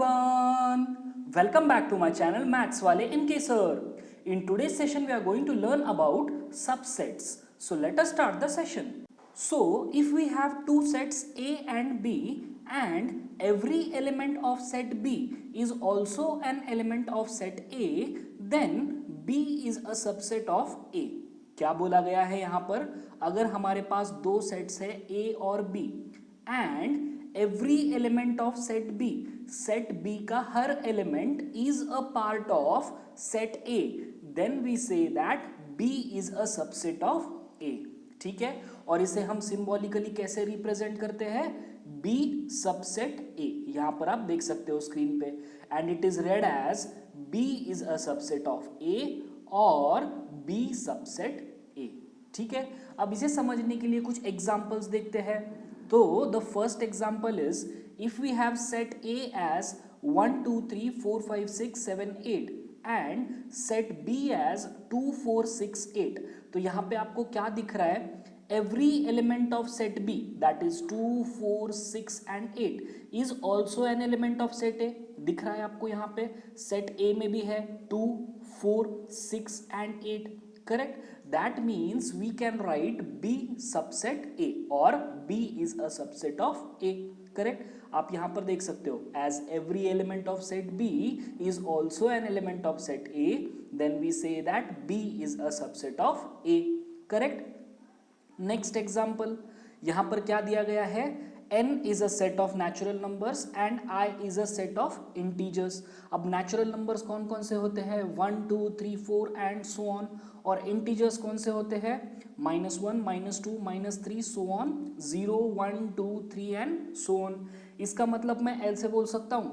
everyone, welcome back to my channel Maths Wale NK Sir. In today's session we are going to learn about subsets. So let us start the session. So if we have two sets A and B and every element of set B is also an element of set A, then B is a subset of A. क्या बोला गया है यहाँ पर? अगर हमारे पास दो sets है A और B and every element of set B का हर element is a part of set A, then we say that B is a subset of A. ठीक है, और इसे हम सिंबॉलिकली कैसे रिप्रेजेंट करते हैं? B subset A. यहां पर आप देख सकते हो स्क्रीन पे, and it is read as B is a subset of A और B सबसेट A. ठीक है, अब इसे समझने के लिए कुछ एग्जांपल्स देखते हैं. तो the first example is if we have set A as 1 2 3 4 5 6 7 8 and set B as 2 4 6 8. तो यहाँ पे आपको क्या दिख रहा है? Every element of set B, that is 2 4 6 and 8 is also an element of set A. दिख रहा है आपको यहाँ पे? सेट A में भी है 2 4 6 and 8. Correct? That means we can write B subset A or B is a subset of A. Correct? आप यहाँ पर देख सकते हो, as every element of set B is also an element of set A, then we say that B is a subset of A. Correct? Next example, यहाँ पर क्या दिया गया है? n is a set of natural numbers and I is a set of integers. अब natural numbers कौन कौन से होते हैं? 1 2 3 4 and so on. और integers कौन से होते हैं? -1 -2 -3 so on, 0 1 2 3 and so on. इसका मतलब मैं L से बोल सकता हूँ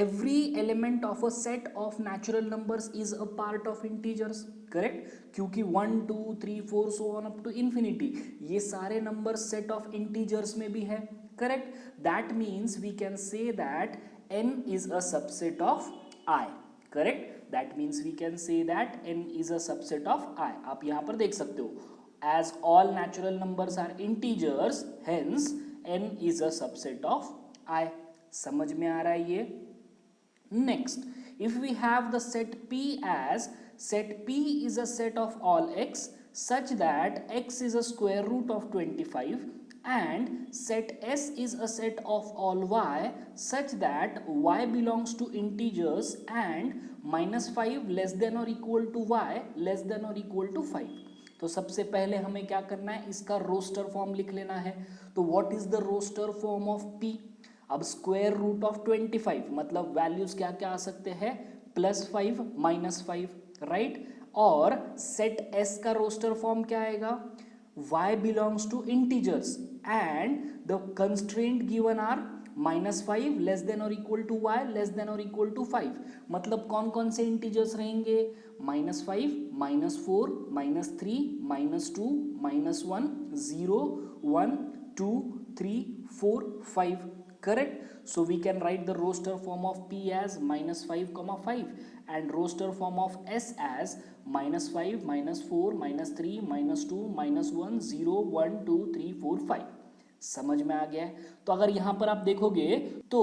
every element of a set of natural numbers is a part of integers. Correct? क्योंकि 1 2 3 4 so on up to infinity ये सारे नंबर सेट ऑफ इंटीजर्स में भी है. Correct? That means we can say that n is a subset of I. Correct? That means we can say that n is a subset of I. आप यहाँ पर देख सकते हो, as all natural numbers are integers, hence n is a subset of I. समझ में आ रहा है ये? Next, if we have the set P as set P is a set of all x such that x is a square root of 25 and set S is a set of all y such that y belongs to integers and -5 less than or equal to y less than or equal to 5. तो सबसे पहले हमें क्या करना है? इसका roster form लिख लेना है. तो what is the roster form of P? अब स्क्वायर रूट ऑफ 25 मतलब वैल्यूज क्या क्या आ सकते हैं? +5 -5, राइट? और सेट S का रोस्टर फॉर्म क्या आएगा? y belongs to integers and the constraint given are -5 less than or equal to y less than or equal to 5. मतलब कौन कौन से इंटीजर्स रहेंगे? -5 -4 -3 -2 -1 0 1 2 3 4 5. Correct? So we can write the roster form of P as -5, 5 and roster form of S as -5 -4 -3 -2 -1 0 1 2 3 4 5. समझ में आ गया है? तो अगर यहाँ पर आप देखोगे तो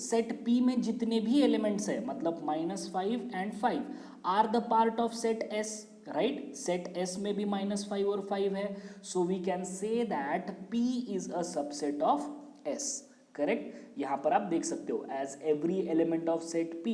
सेट P में जितने भी एलिमेंट्स है मतलब -5 and 5 are the part of set S. Right? Set S में भी -5 और 5 है. So we can say that P is a subset of S. Correct? यहां पर आप देख सकते हो, as every element of set P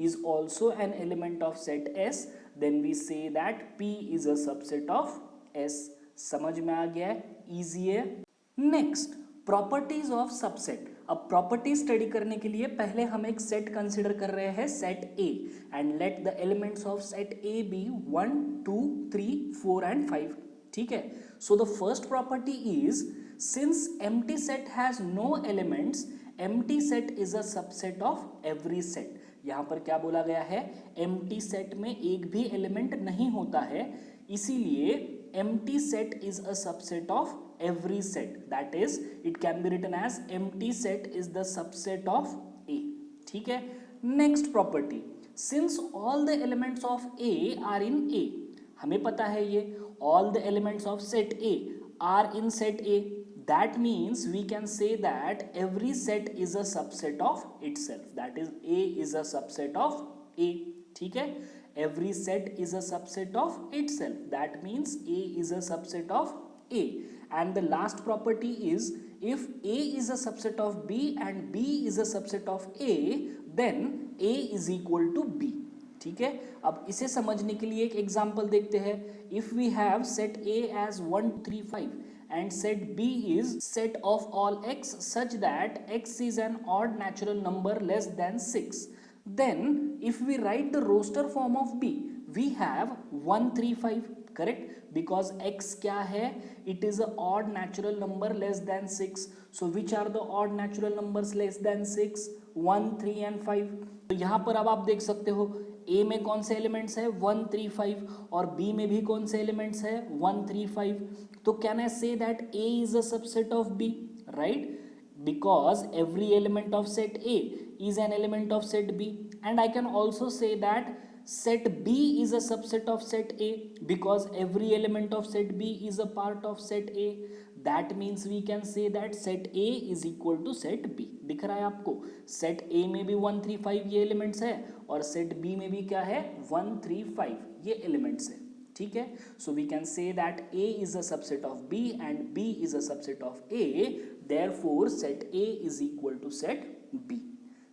is also an element of set S, then we say that P is a subset of S. समझ में आ गया है? इजी है. Next, properties of subset. अब प्रॉपर्टी स्टडी करने के लिए पहले हम एक सेट कंसिडर कर रहे हैं, set A, and let the elements of set A be 1 2 3 4 and 5. ठीक है? So the first property is since empty set has no elements, empty set is a subset of every set. यहां पर क्या बोला गया है? empty set में एक भी एलिमेंट नहीं होता है, इसीलिए empty set is a subset of every set. That is, it can be written as empty set is the subset of A. ठीक है? next property, since all the elements of A are in A, हमें पता है ये all the elements of set A are in set A. that means we can say that every set is a subset of itself, that is A is a subset of A. ठीक है, every set is a subset of itself, that means A is a subset of A. And the last property is if A is a subset of B and B is a subset of A, then A is equal to B. ठीक है, अब इसे समझने के लिए एक example देखते हैं. If we have set A as 1 2 3 5 and set B is set of all x such that x is an odd natural number less than 6, then if we write the roster form of B, we have 1 3 5, correct, because x क्या है, it is a odd natural number less than 6. so which are the odd natural numbers less than 6? 1 3 and 5. तो यहाँ पर अब आप देख सकते हो A में कौन से एलिमेंट्स है 1 3 5 और B में भी कौन से एलिमेंट्स है 1 3 5. तो कैन आई से that A is a subset of B, right? Because every element of set A is an element of set B, and I can also say that set B is a subset of set A because every element of set B is a part of set A. That means we can say that set A is equal to set B. दिख रहा है आपको, set A में भी 1 3 5 ये elements है और set B में भी क्या है 1 3 5 ये एलिमेंट्स है. ठीक है, so we can say that A is a subset of B and B is a subset of A, therefore set A is equal to set B.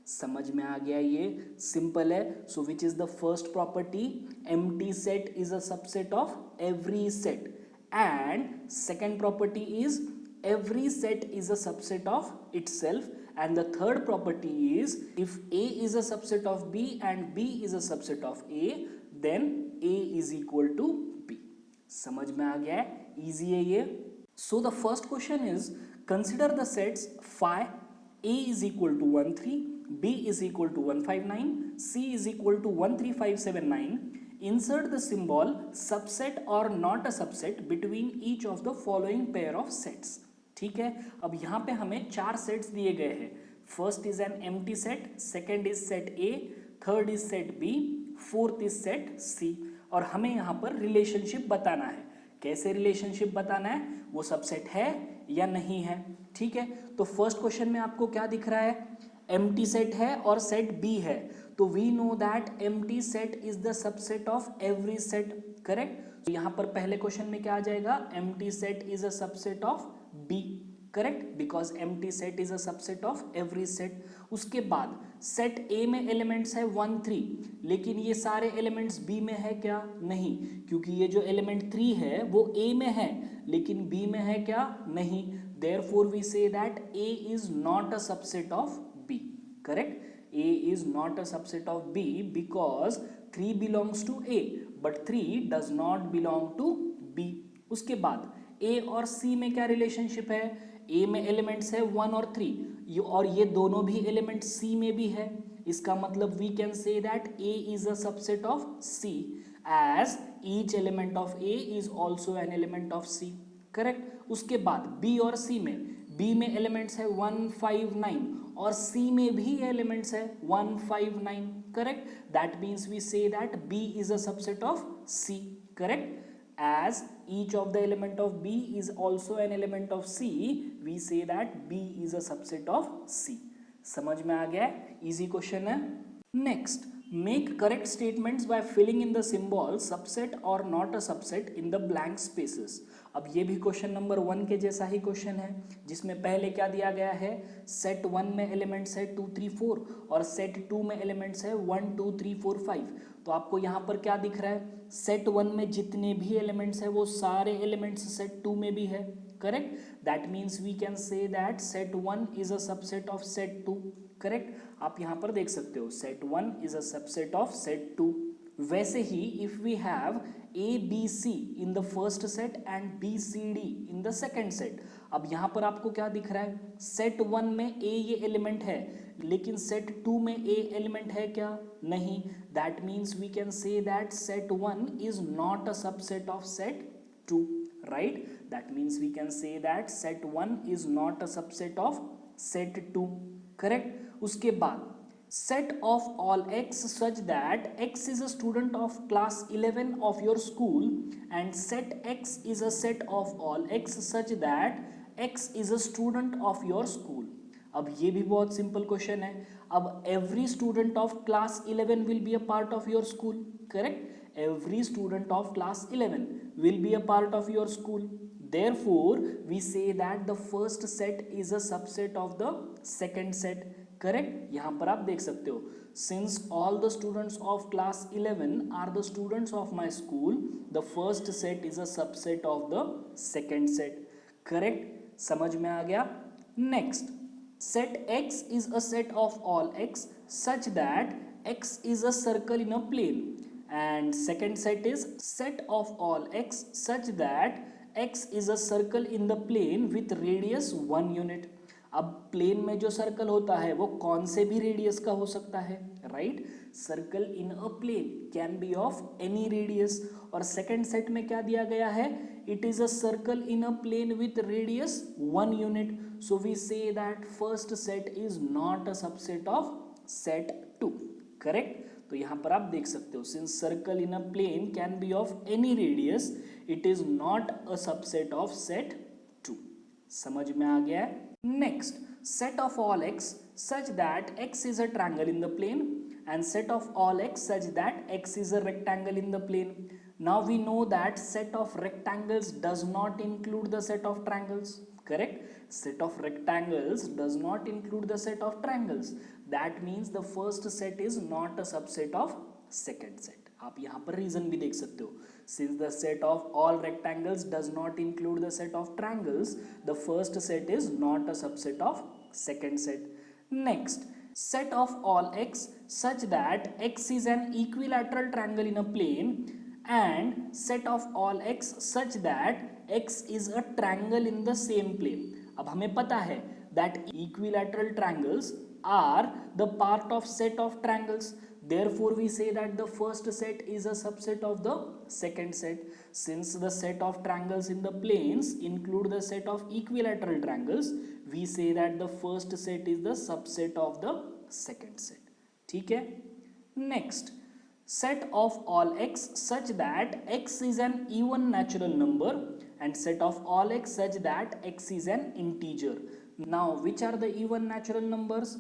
समझ में आ गया, ये सिंपल है. So which is the first property, empty set is a subset of every set, and second property is every set is a subset of itself, and the third property is if A is a subset of B and B is a subset of A, then A is equal to B. समझ में आ गया है, easy है ये. So the first question is consider the sets phi A is equal to 1 3, B is equal to 159, C is equal to 13579. Insert the symbol subset or not a subset between each of the following pair of sets. ठीक है, अब यहाँ पे हमें 4 sets दिए गए हैं. First is an empty set, second is set A, third is set B, fourth is set C, और हमें यहाँ पर रिलेशनशिप बताना है. कैसे रिलेशनशिप बताना है, वो सबसेट है या नहीं है. ठीक है, तो फर्स्ट क्वेश्चन में आपको क्या दिख रहा है, एम्प्टी सेट है और सेट बी है, तो we know that empty set is the subset of every set, correct. तो यहाँ पर पहले क्वेश्चन में क्या आ जाएगा, empty set is a subset of B, correct, because empty set is a subset of every set. उसके बाद सेट ए में एलिमेंट्स है 1 3, लेकिन ये सारे एलिमेंट्स बी में है क्या, नहीं, क्योंकि ये जो एलिमेंट 3 है वो ए में है लेकिन बी में है क्या, नहीं. Therefore we say that A is not a subset of B, correct. A is not a subset of B because 3 belongs to A but 3 does not belong to B. उसके बाद A और C में क्या relationship है, A में elements है 1 और 3 और ये दोनों भी एलिमेंट C में भी है. इसका मतलब we can say that A is a subset of C as each element of A is also an element of C, correct. उसके बाद B और C में, B में एलिमेंट्स है 1 5 9 और C में भी एलिमेंट्स है 1 5 9, correct. That means we say that B is a subset of C, correct. As each of the element of B is also an element of C, we say that B is a subset of C. समझ में आ गया, easy question है. Next, make correct statements by filling in the symbol subset or not a subset in the blank spaces. अब ये भी question number 1 के जैसा ही क्वेश्चन है, जिसमें पहले क्या दिया गया है, सेट 1 में एलिमेंट्स है 2 3 4 और सेट 2 में एलिमेंट्स है 1 2 3 4 5. तो आपको यहाँ पर क्या दिख रहा है, सेट 1 में जितने भी एलिमेंट्स है वो सारे एलिमेंट्स सेट 2 में भी है, correct. That means we can say that set 1 is a subset of set 2, correct. आप यहाँ पर देख सकते हो set 1 is a subset of set 2. वैसे ही if we have A B C in the first set and B C D in the second set. अब यहाँ पर आपको क्या दिख रहा है, सेट 1 में A ये एलिमेंट है लेकिन सेट 2 में A एलिमेंट है क्या, नहीं. That means we can say that set 1 is not a subset of set 2, right. That means we can say that set 1 is not a subset of set 2, correct. उसके बाद set of all x such that x is a student of class 11 of your school and set x is a set of all x such that x is a student of your school. अब ये भी बहुत simple question है. अब every student of class 11 will be a part of your school. Correct? Every student of class 11 will be a part of your school. Therefore, we say that the first set is a subset of the second set. Correct? यहाँ पर आप देख सकते हो. Since all the students of class 11 are the students of my school, the first set is a subset of the second set. Correct? समझ में आ गया? Next, set X is a set of all X such that X is a circle in a plane. And second set is set of all X such that X is a circle in the plane with radius 1 unit. अब plane में जो circle होता है वो कौन से भी radius का हो सकता है, right? Circle in a plane can be of any radius. और सेकंड सेट में क्या दिया गया है? It is a circle in a plane with radius 1 unit. So we say that first set is not a subset of set 2. Correct? तो यहां पर आप देख सकते हो, since circle in a plane can be of any radius, it is not a subset of set 2. समझ में आ गया है? Next, set of all x such that x is a triangle in the plane and set of all x such that x is a rectangle in the plane. Now we know that set of rectangles does not include the set of triangles. Correct? Set of rectangles does not include the set of triangles. That means the first set is not a subset of second set. आप यहाँ पर reason भी देख सकते हो. Since the set of all rectangles does not include the set of triangles, the first set is not a subset of second set. Next, set of all x such that x is an equilateral triangle in a plane and set of all x such that x is a triangle in the same plane. अब हमें पता है that equilateral triangles are the part of set of triangles. Therefore, we say that the first set is a subset of the second set. Since the set of triangles in the planes include the set of equilateral triangles, we say that the first set is the subset of the second set. ठीक है? Next, set of all x such that x is an even natural number and set of all x such that x is an integer. Now, which are the even natural numbers?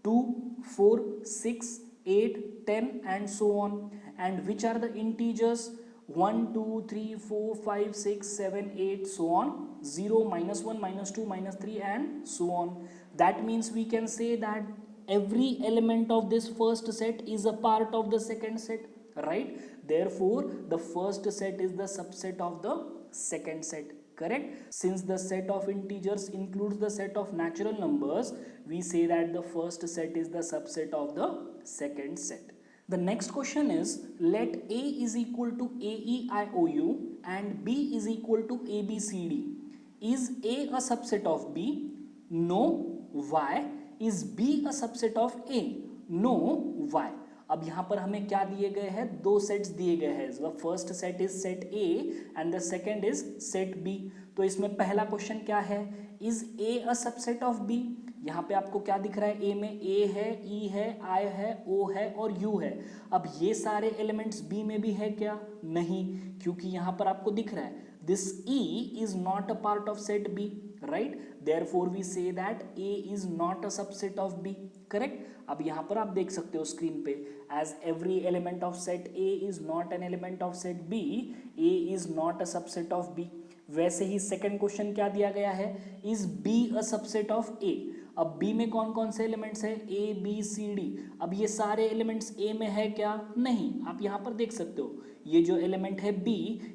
2, 4, 6, 8, 10 and so on. And which are the integers? 1, 2, 3, 4, 5, 6, 7, 8 so on. 0, -1, -2, -3 and so on. That means we can say that every element of this first set is a part of the second set, right? Therefore, the first set is the subset of the second set. Correct? Since the set of integers includes the set of natural numbers, we say that the first set is the subset of the second set. The next question is, let A is equal to AEIOU and B is equal to ABCD. Is A a subset of B? No. Why? Is B a subset of A? No. Why? अब यहाँ पर हमें क्या दिए गए हैं? दो sets दिए गए हैं. The first set is set A and the second is set B. तो इसमें पहला क्वेश्चन क्या है? Is A a subset of B? यहाँ पे आपको क्या दिख रहा है? ए में ए है, ई है, आई है, ओ है और यू है. अब ये सारे एलिमेंट्स बी में भी है क्या? नहीं, क्योंकि यहाँ पर आपको दिख रहा है this E is not a part of set B, right? Therefore we say that A is not a subset of B. Correct? अब यहाँ पर आप देख सकते हो स्क्रीन पे, as every element of set A is not an element of set B, A is not a subset of B. वैसे ही second question क्या दिया गया है? Is B a subset of A? अब B में कौन कौन से एलिमेंट्स है? A, B, C, D. अब ये सारे एलिमेंट्स A में है क्या? नहीं. आप यहाँ पर देख सकते हो ये जो एलिमेंट है B,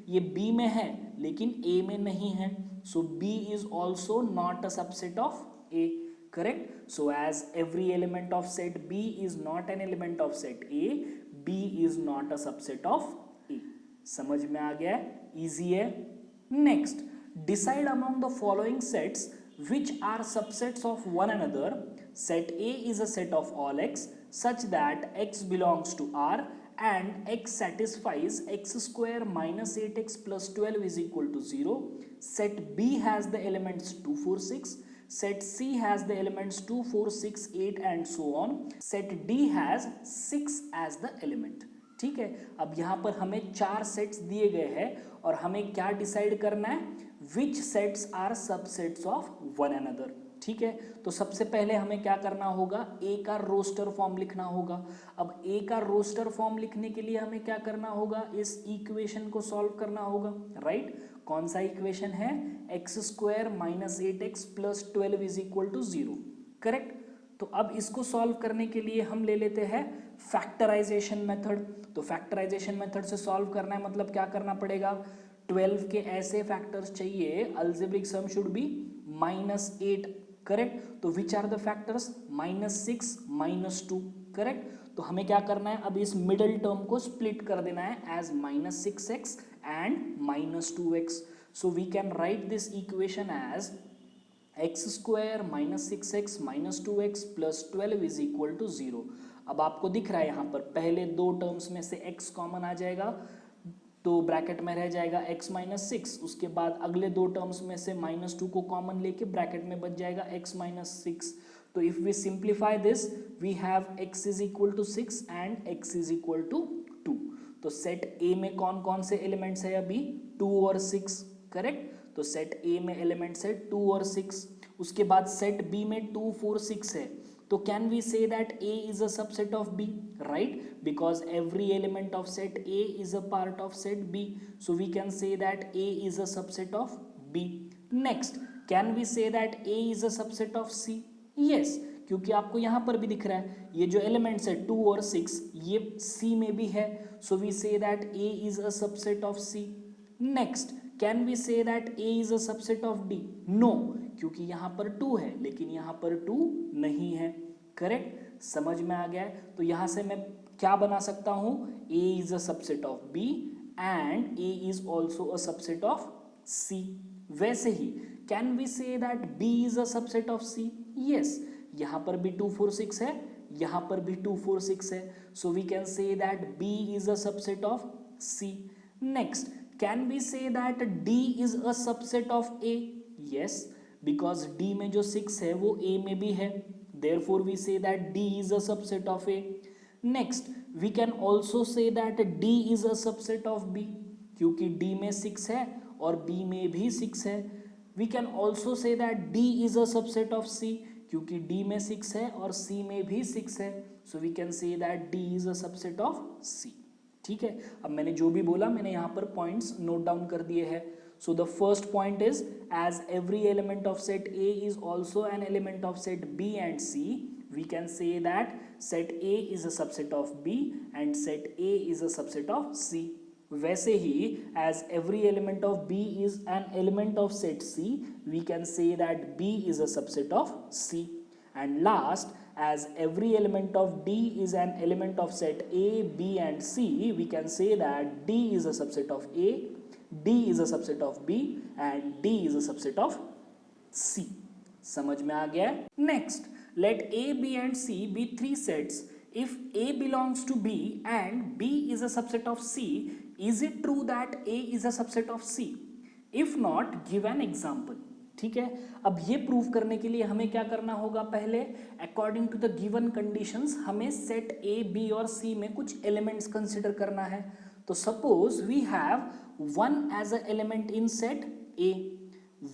ये B में है लेकिन A में नहीं है. So B is also not a subset of A. Correct? So as every element of set B is not an element of set A, B is not a subset of A. समझ में आ गया? Easy है. Next, decide among the following sets which are subsets of one another. Set A is a set of all x such that x belongs to R and x satisfies x square minus 8x plus 12 is equal to 0. Set B has the elements 2, 4, 6. Set C has the elements 2, 4, 6, 8 and so on. Set D has 6 as the element. ठीक है. अब यहाँ पर हमें 4 sets दिए गए हैं और हमें क्या डिसाइड करना है? Which sets are subsets of one another. ठीक है, तो सबसे पहले हमें क्या करना होगा, ए का रोस्टर फॉर्म लिखना होगा। अब ए का रोस्टर फॉर्म लिखने के लिए हमें क्या करना होगा, इस इक्वेशन को सॉल्व करना होगा, राइट। कौन सा इक्वेशन है, x square minus 8x plus 12 is equal to 0, correct. तो अब इसको सॉल्व करने के लिए हम ले लेते हैं फैक्टराइजेशन मेथड। तो फैक्टराइजेशन मेथड से सॉल्व करना है, मतलब क्या करना पड़ेगा, 12 के ऐसे फैक्टर्स चाहिए, algebraic sum should be -8, correct. तो which are the factors, -6 -2, correct. तो हमें क्या करना है, अब इस मिडिल टर्म को स्प्लिट कर देना है as -6x and -2x। So we can write this equation as x square minus 6x minus 2x plus 12 is equal to 0। अब आपको दिख रहा है यहाँ पर पहले दो टर्म्स में से x कॉमन आ जाएगा, तो ब्रैकेट में रह जाएगा x माइनस 6, उसके बाद अगले दो टर्म्स में से -2 को कॉमन लेके ब्रैकेट में बच जाएगा x माइनस 6। तो if we simplify this we have x is equal to 6 and x is equal to 2। तो सेट A में कौन कौन से एलिमेंट्स है अभी, 2 और 6, करेक्ट। तो सेट A में एलिमेंट्स है 2 और 6, उसके बाद सेट B में 2 4 6 है। तो can we say that A is a subset of B, right, because every element of set A is a part of set B, so we can say that A is a subset of B. Next, can we say that A is a subset of C? Yes, क्योंकि आपको यहाँ पर भी दिख रहा है ये जो एलिमेंट्स है 2 और 6 ये C में भी है, so we say that A is a subset of C. Next, can we say that A is a subset of D? No, क्योंकि यहाँ पर 2 है लेकिन यहाँ पर 2 नहीं है, करेक्ट। समझ में आ गया है। तो यहाँ से मैं क्या बना सकता हूँ, A is a subset of B and A is also a subset of C. वैसे ही can we say that B is a subset of C? Yes, यहाँ पर भी 2 4 6 है, यहाँ पर भी 2 4 6 है, so we can say that B is a subset of C. Next, can we say that D is a subset of A? Yes, because D में जो 6 है वो A में भी है, therefore we say that D is a subset of A. Next, we can also say that D is a subset of B, क्योंकि D में 6 है और B में भी 6 है। We can also say that D is a subset of C, क्योंकि D में 6 है और C में भी 6 है, so we can say that D is a subset of C. ठीक है, अब मैंने जो भी बोला मैंने यहाँ पर पॉइंट्स नोट डाउन कर दिए हैं। So the first point is, as every element of set A is also an element of set B and C, we can say that set A is a subset of B and set A is a subset of C. वैसे ही as every element of B is an element of set C, we can say that B is a subset of C. And last, as every element of D is an element of set A, B and C, we can say that D is a subset of A, D is a subset of B and D is a subset of C. समझ में आ गया है। Next, let A, B and C be three sets. If A belongs to B and B is a subset of C, is it true that A is a subset of C? If not, give an example. ठीक है, अब ये prove करने के लिए हमें क्या करना होगा, पहले according to the given conditions हमें सेट A, B और C में कुछ एलिमेंट्स कंसिडर करना है। तो suppose we have 1 as a element in set A,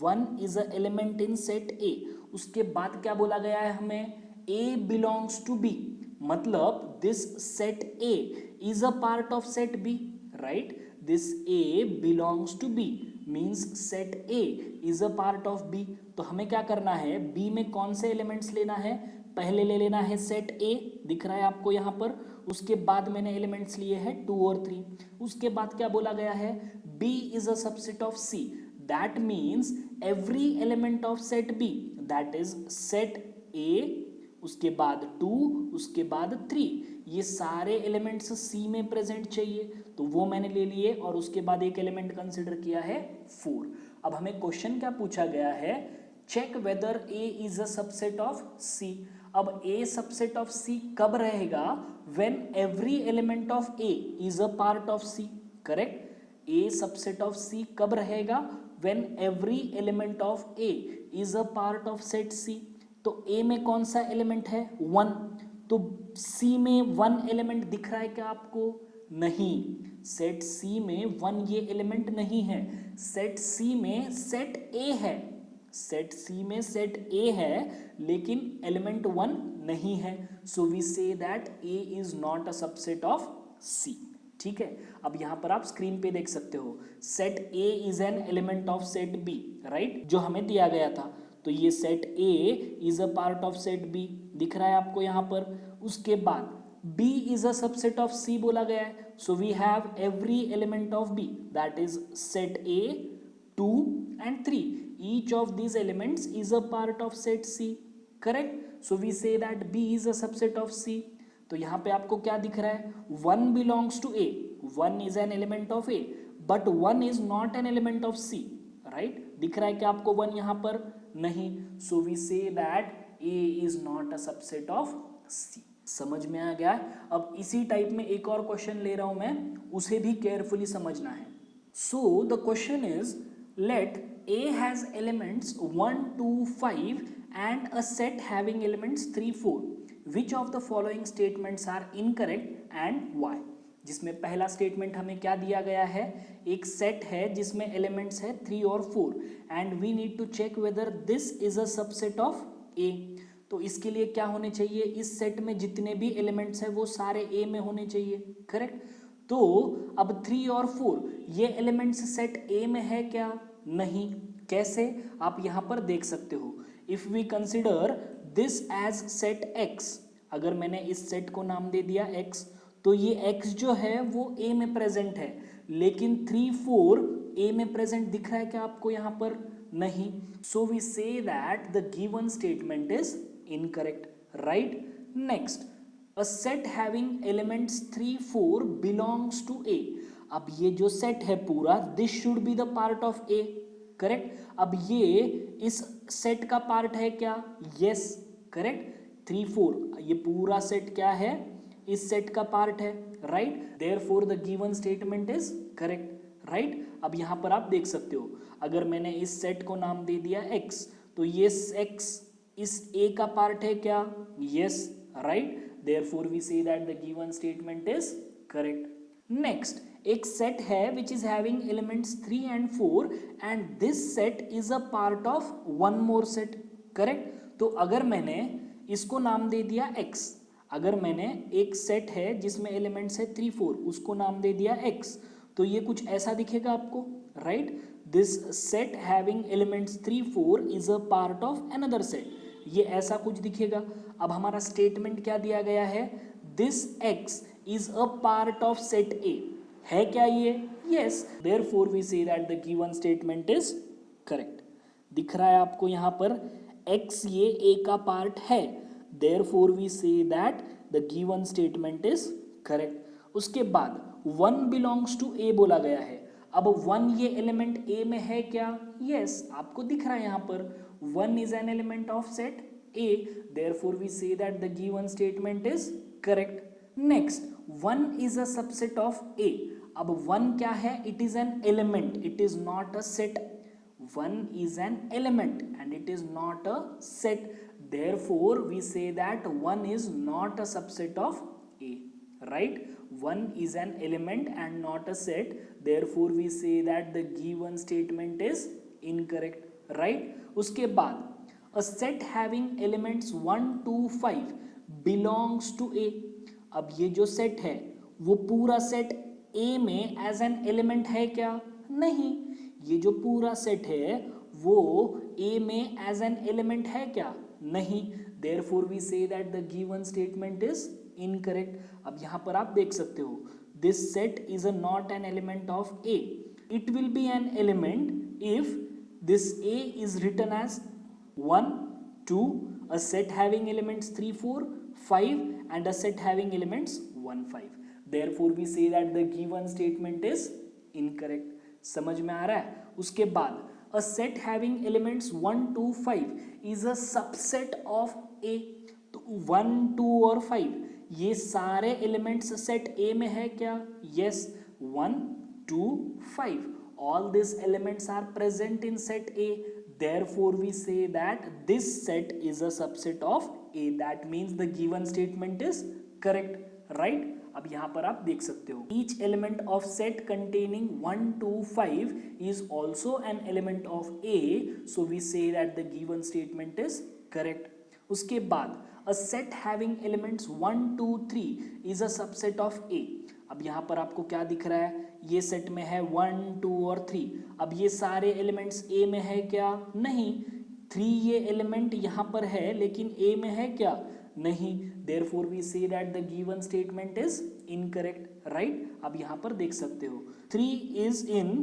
1 is a element in set A। उसके बाद क्या बोला गया है हमें, A belongs to B, मतलब this set A is a part of set B, right? This A belongs to B means set A is a part of B. तो हमें क्या करना है, B में कौन से एलिमेंट्स लेना है, पहले ले लेना है सेट A, दिख रहा है आपको यहाँ पर, उसके बाद मैंने एलिमेंट्स लिए हैं 2 और 3। उसके बाद क्या बोला गया है, B is a subset of C, that means every element of set B, that is set A, उसके बाद 2, उसके बाद 3, ये सारे एलिमेंट्स C में प्रेजेंट चाहिए, तो वो मैंने ले लिए और उसके बाद एक एलिमेंट कंसिडर किया है 4। अब हमें क्वेश्चन क्या पूछा गया है, check whether A is a subset of C। अब A सबसेट ऑफ C कब रहेगा, when every element of A is a part of C, correct. A subset of C कब रहेगा, when every element of A is a part of set C। तो A में कौन सा element है, 1, तो C में 1 एलिमेंट दिख रहा है क्या आपको, नहीं, सेट C में 1 ये एलिमेंट नहीं है। सेट सी में सेट ए है, सेट सी में सेट ए है लेकिन एलिमेंट 1 नहीं है, so we say that A is not a subset of C. ठीक है, अब यहां पर आप स्क्रीन पे देख सकते हो set A is an element of set B, right, जो हमें दिया गया था। तो ये set A is a part of set B दिख रहा है आपको यहां पर। उसके बाद B is a subset of C बोला गया है, so we have every element of B, that is set A, 2 and 3. Each of these elements is a part of set C, correct? So we say that B is a subset of C. तो यहाँ पे आपको क्या दिख रहा है, 1 belongs to A, 1 is an element of A, but 1 is not an element of C, right? दिख रहा है कि आपको 1 यहाँ पर नहीं, so we say that A is not a subset of C. समझ में आ गया। अब इसी टाइप में एक और क्वेश्चन ले रहा हूं मैं, उसे भी केयरफुली समझना है। So the question is let A has elements 1 2 5 and a set having elements 3 4, which of the following statements are incorrect and why? जिसमें पहला स्टेटमेंट हमें क्या दिया गया है, एक सेट है जिसमें एलिमेंट्स है 3 और 4 and we need to check whether this is a subset of A। तो इसके लिए क्या होने चाहिए, इस सेट में जितने भी एलिमेंट्स हैं वो सारे ए में होने चाहिए, करेक्ट। तो अब 3 और 4 ये एलिमेंट्स सेट ए में है क्या, नहीं। कैसे, आप यहां पर देख सकते हो, if we consider this as set X, अगर मैंने इस सेट को नाम दे दिया एक्स, तो ये एक्स जो है वो ए में प्रेजेंट है, लेकिन 3 4 ए में प्रेजेंट दिख रहा है क्या आपको यहां पर, नहीं। So we say that the given statement is incorrect, right? Next, a set having elements 3 4 belongs to A. अब ये जो सेट है पूरा, this should be the part of A, correct? अब ये इस सेट का पार्ट है क्या, yes, correct? 3 4 ये पूरा सेट क्या है, इस सेट का पार्ट है, right? Therefore the given statement is correct, right? अब यहां पर आप देख सकते हो, अगर मैंने इस सेट को नाम दे दिया x, तो ये x इस A का पार्ट है क्या, yes, right? Therefore we say that the given statement is correct. Next, एक सेट है which is having elements 3 and 4 and this set is a part of one more set, correct? तो अगर मैंने इसको नाम दे दिया x, अगर मैंने एक सेट है जिसमें एलिमेंट्स है 3 4, उसको नाम दे दिया x, तो ये कुछ ऐसा दिखेगा आपको, right? This set having elements 3 4 is a part of another set. ये ऐसा कुछ दिखेगा। अब हमारा स्टेटमेंट क्या दिया गया है, this X is a part of set A, है क्या ये, yes, therefore we say that the given statement is correct. दिख रहा है आपको यहाँ पर एक्स ये ए का पार्ट है, therefore we say that the given statement is correct. उसके बाद 1 बिलोंग्स टू ए बोला गया है, अब 1 ये एलिमेंट ए में है क्या, यस, आपको दिख रहा है यहाँ पर 1 is an element of set A, therefore we say that the given statement is correct. Next, 1 is a subset of A. अब 1 क्या है, it is an element, it is not a set. 1 is an element and it is not a set, therefore we say that 1 is not a subset of A, right? 1 is an element and not a set, therefore we say that the given statement is incorrect, right? उसके बाद a set having elements 1 2 5 belongs to A. अब ये जो set है वो पूरा set A में as an element है क्या, नहीं। ये जो पूरा सेट है वो A में एज एन एलिमेंट है क्या, नहीं। therefore we say that the given statement is incorrect. अब यहाँ पर आप देख सकते हो this set is a not an element of A. It will be an element if this A is written as 1 2, a set having elements 3 4 5 and a set having elements 1 5. Therefore we say that the given statement is incorrect. समझ में आ रहा है। उसके बाद a set having elements 1 2 5 is a subset of A. तो 1 2 और 5 ये सारे एलिमेंट्स सेट A में है क्या, yes, 1 2 5, all these elements are present in set A, therefore we say that this set is a subset of A. That means the given statement is correct, right? अब यहाँ पर आप देख सकते हो each element of set containing 1 to 5 is also an element of A, so we say that the given statement is correct. उसके बाद a set having elements 1 2 3 is a subset of A. अब यहाँ पर आपको क्या दिख रहा है, ये सेट में है 1 2 और 3. अब ये सारे एलिमेंट्स A में है क्या? नहीं. 3 ये एलिमेंट यहाँ पर है लेकिन A में है क्या? नहीं. Therefore we say that the given statement is incorrect, right? अब यहाँ पर देख सकते हो 3 is in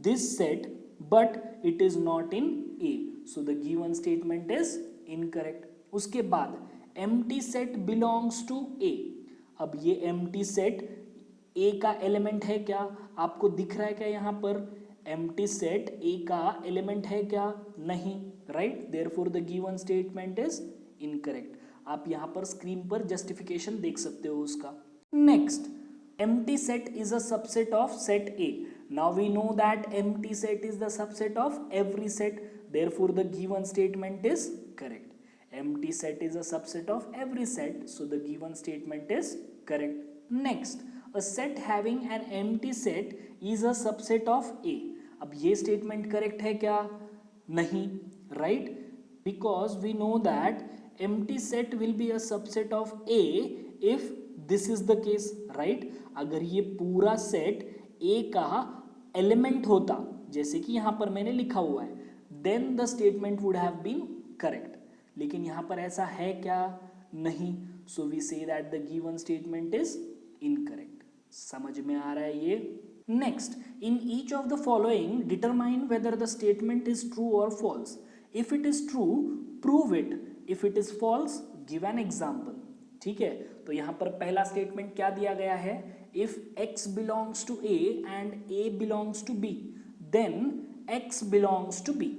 this set but it is not in A, so the given statement is incorrect. उसके बाद empty set belongs to A. अब ये empty set A का एलिमेंट है क्या? आपको दिख रहा है क्या यहाँ पर? empty set A का एलिमेंट है क्या? नहीं, right? Therefore the given statement is incorrect. आप यहाँ पर स्क्रीन पर जस्टिफिकेशन देख सकते हो उसका. Next, empty set is a subset of set A. Now we know that empty set is the subset of every set. Therefore the given statement is correct. Empty set is a subset of every set, so the given statement is correct. Next, a set having an empty set is a subset of A. अब ये statement correct है क्या? नहीं, right? Because we know that empty set will be a subset of A if this is the case, right? अगर ये पूरा set A का element होता, जैसे कि यहाँ पर मैंने लिखा हुआ है, then the statement would have been correct. लेकिन यहाँ पर ऐसा है क्या? नहीं. So we say that the given statement is incorrect. समझ में आ रहा है ये? Next, in each of the following determine whether the statement is true और false. If it is true, prove it. If it is false, give an example. ठीक है, तो यहाँ पर पहला स्टेटमेंट क्या दिया गया है? If x belongs to A and A belongs to B, then x belongs to B.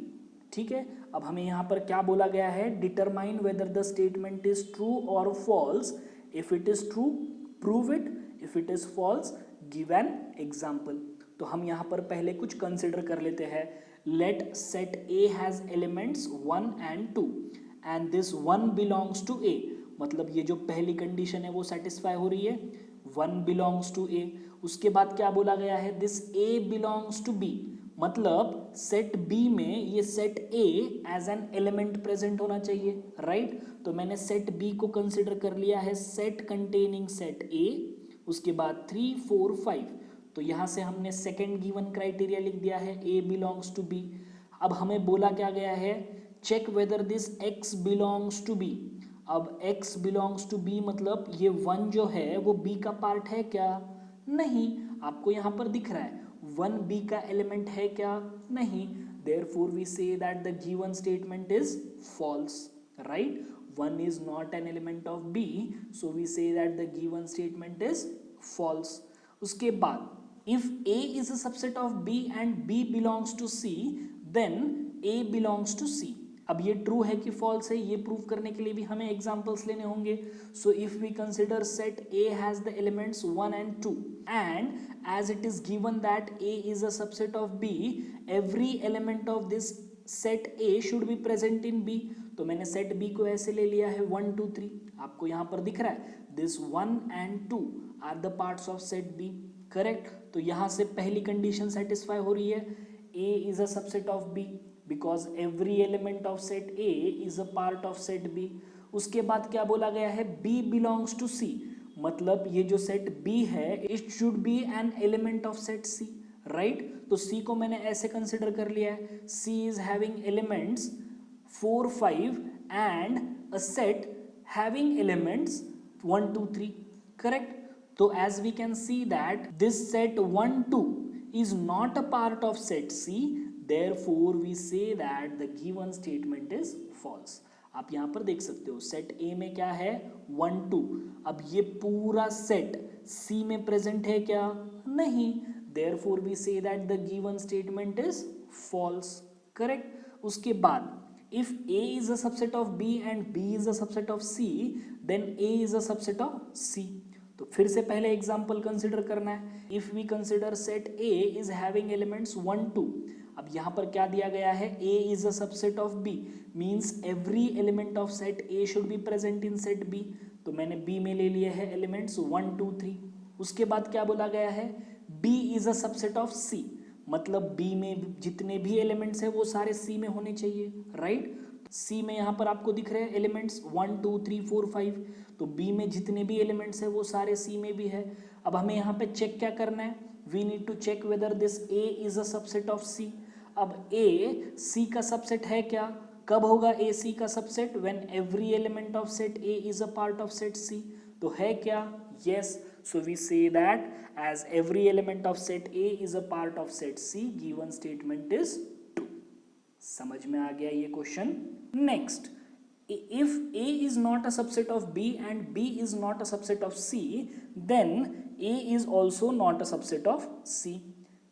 ठीक है, अब हमें यहाँ पर क्या बोला गया है? Determine whether the statement is true और false. If it is true, prove it. If it is false, give an example. तो हम यहाँ पर पहले कुछ कंसिडर कर लेते हैं. Let set A has elements 1 and 2 and this 1 belongs to A. मतलब ये जो पहली कंडीशन है वो सेटिस्फाई हो रही है, 1 बिलोंग्स टू ए. उसके बाद क्या बोला गया है? This A belongs to B. मतलब सेट बी में ये set A as an element present होना चाहिए, राइट? तो मैंने सेट बी को कंसिडर कर लिया है सेट कंटेनिंग सेट ए. उसके बाद 3 4 5. तो यहाँ से हमने सेकेंड गिवन क्राइटेरिया लिख दिया है, ए बिलोंग्स टू बी. अब हमें बोला क्या गया है? Check whether this X belongs to B. अब एक्स बिलोंग्स टू बी मतलब ये 1 जो है वो बी का पार्ट है क्या? नहीं. आपको यहाँ पर दिख रहा है 1 B का एलिमेंट है क्या? नहीं. Therefore we say that the given statement is false, right? 1 is not an element of B, so we say that the given statement is false. उसके बाद if A is a subset of B and B belongs to C, then A belongs to C. अब ये true है कि false है, ये prove करने के लिए भी हमें एग्जांपल्स लेने होंगे. So if we consider set A has the elements 1 and 2 and as it is given that A is a subset of B, every element of this set A should be present in B. तो मैंने set B को ऐसे ले लिया है 1 2 3. आपको यहाँ पर दिख रहा है this 1 and 2 are the parts of set B, correct? तो यहाँ से पहली कंडीशन सेटिस्फाई हो रही है, A is a subset of B because every element of set A is a part of set B. उसके बाद क्या बोला गया है? B belongs to C. मतलब ये जो सेट B है it should be an element of set C, right? तो C को मैंने ऐसे कंसिडर कर लिया है, C is having elements 4 5 and a set having elements 1 2 3, correct? तो as we can see that this set 1 2 is not a part of set C, therefore we say that the given statement is false. आप यहाँ पर देख सकते हो set ए में क्या है? 1 2. अब ये पूरा सेट सी में प्रेजेंट है क्या? नहीं. therefore we say that the given statement is false, correct? उसके बाद if A is a subset of B and B is a subset of C, then A is a subset of C. तो फिर से पहले example consider करना है. If we consider set A is having elements 1 2. अब यहाँ पर क्या दिया गया है? A is a subset of B, means every element of set A should be present in set B. तो मैंने B में ले लिए हैं एलिमेंट्स 1 2 3. उसके बाद क्या बोला गया है, B is a subset of C, मतलब B में जितने भी एलिमेंट्स है वो सारे C में होने चाहिए, राइट। C में यहाँ पर आपको दिख रहे हैं एलिमेंट्स 1 2 3 4 5, तो B में जितने भी एलिमेंट्स है वो सारे C में भी है। अब हमें यहाँ पे चेक क्या करना है, we need to check whether this A is a subset of C। अब A C का सबसेट है क्या, कब होगा A C का subset, when every element of set A is a part of set C, तो है क्या, yes, so we say that as every element of set A is a part of set C, given statement is true। समझ में आ गया ये question. Next, if A is not a subset of B and B is not a subset of C, then A is also not a subset of C।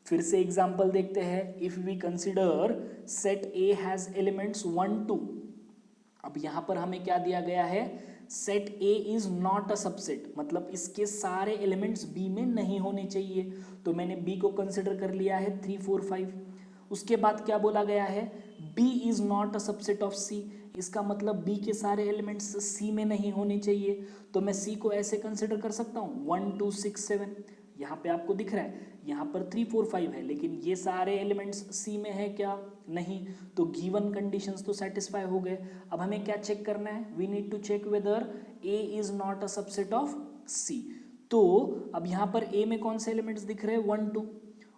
फिर से example देखते हैं, if we consider set A has elements 1 2, अब यहाँ पर हमें क्या दिया गया है, set A is not a subset, मतलब इसके सारे एलिमेंट्स B में नहीं होने चाहिए, तो मैंने B को कंसिडर कर लिया है 3 4 5। उसके बाद क्या बोला गया है, B is not a subset of C, इसका मतलब B के सारे एलिमेंट्स C में नहीं होने चाहिए, तो मैं C को ऐसे कंसिडर कर सकता हूँ 1 2 6 7। यहाँ पे आपको दिख रहा है यहाँ पर 3 4 5 है, लेकिन ये सारे एलिमेंट्स C में है क्या, नहीं, तो गिवन कंडीशंस तो सेटिस्फाई हो गए। अब हमें क्या चेक करना है, we need to check whether A is not a subset of C। तो अब यहाँ पर A में कौन से एलिमेंट्स दिख रहे हैं 1 2,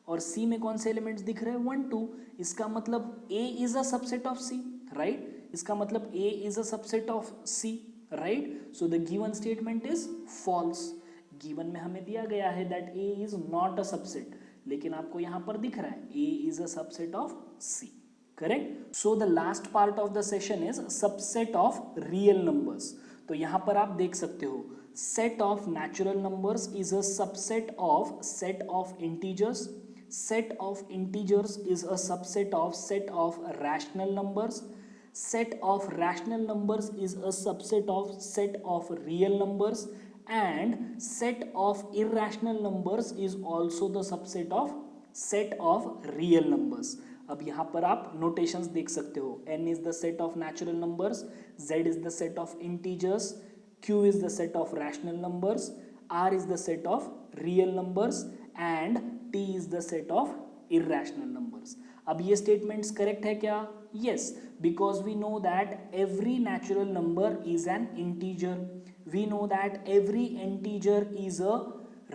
और C में कौन से एलिमेंट्स दिख रहे हैं 1 2, इसका मतलब A is a subset of C, right, इसका मतलब A is a subset of C, right, so the given statement is false. Given में हमें दिया गया है that A is not a subset, लेकिन आपको यहाँ पर दिख रहा है A is a subset of C, correct. So the last part of the session is subset of real numbers. तो यहाँ पर आप देख सकते हो, set of natural numbers is a subset of set of integers, set of integers is a subset of set of rational numbers, set of rational numbers is a subset of set of real numbers, and set of irrational numbers is also the subset of set of real numbers। अब यहाँ पर आप notations देख सकते हो, n is the set of natural numbers, z is the set of integers, q is the set of rational numbers, r is the set of real numbers, and t is the set of irrational numbers। अब ये statements correct है क्या, yes, because we know that every natural number is an integer, we know that every integer is a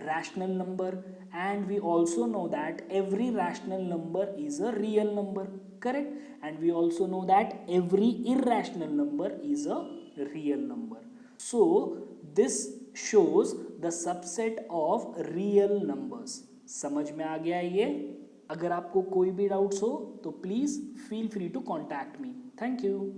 rational number, and we also know that every rational number is a real number, correct, and we also know that every irrational number is a real number। So this shows the subset of real numbers। समझ में आ गया ये। अगर आपको कोई भी doubts हो तो please feel free to contact me. Thank you.